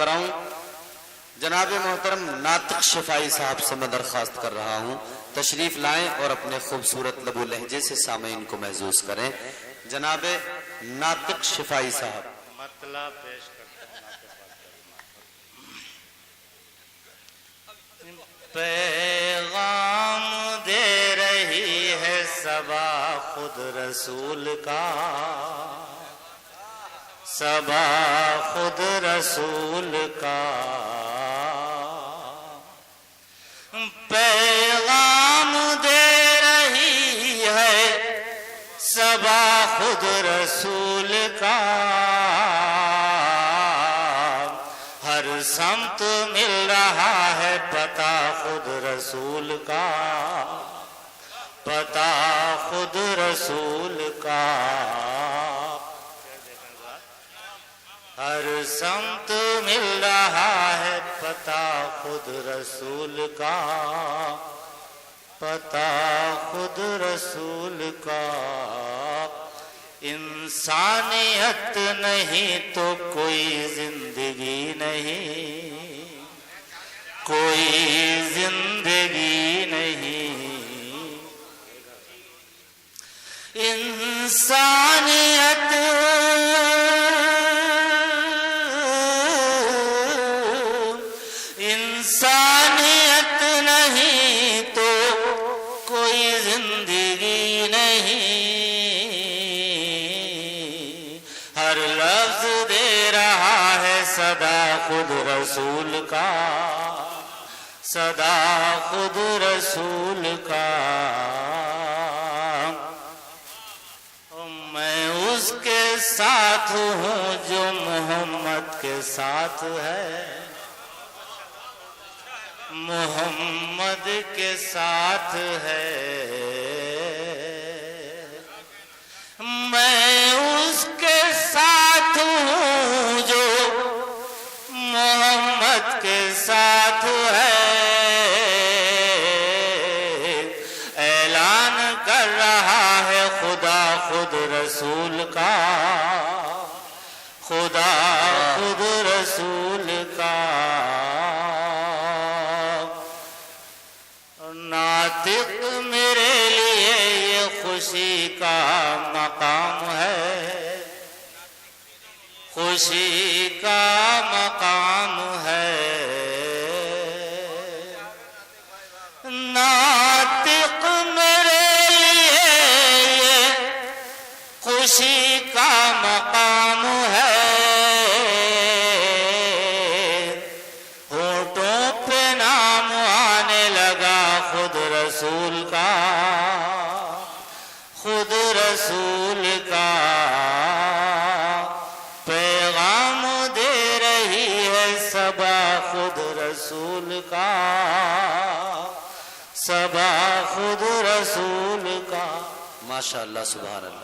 कराऊं। जनाब मोहतरम नातिक शिफाई साहब से मैं दरख्वास्त कर रहा हूं तशरीफ लाएं और अपने खूबसूरत लबो लहजे से सामीन को महसूस करें। जनाब नातिक शिफाई साहब मतलब पेश करते पैगाम दे रही है सबा खुद रसूल का, सबा खुद रसूल का। पैगाम दे रही है सबा खुद रसूल का। हर समत मिल रहा है पता खुद रसूल का, पता खुद रसूल का। हर समत मिल रहा है पता खुद रसूल का, पता खुद रसूल का। इंसानियत नहीं तो कोई जिंदगी नहीं, कोई जिंदगी नहीं। इंसानियत इंसानियत नहीं तो कोई जिंदगी नहीं। हर लफ्ज दे रहा है सदा खुद रसूल का, सदा खुद रसूल का। मैं उसके साथ हूँ जो मोहम्मद के साथ है, मोहम्मद के साथ है। मैं उसके साथ हूँ जो मोहम्मद के साथ है। ऐलान कर रहा है खुदा खुद रसूल का, खुदा खुद रसूल का। नातिक मेरे लिए ये खुशी का मकाम है, खुशी का मकाम है। नातिक मेरे लिए ये खुशी का मकाम है। होठों पे नाम आने लगा खुद रसूल का, खुद रसूल का। पैगाम दे रही है सबा खुद रसूल का, सबा खुद रसूल का। माशाअल्लाह, सुभान अल्लाह।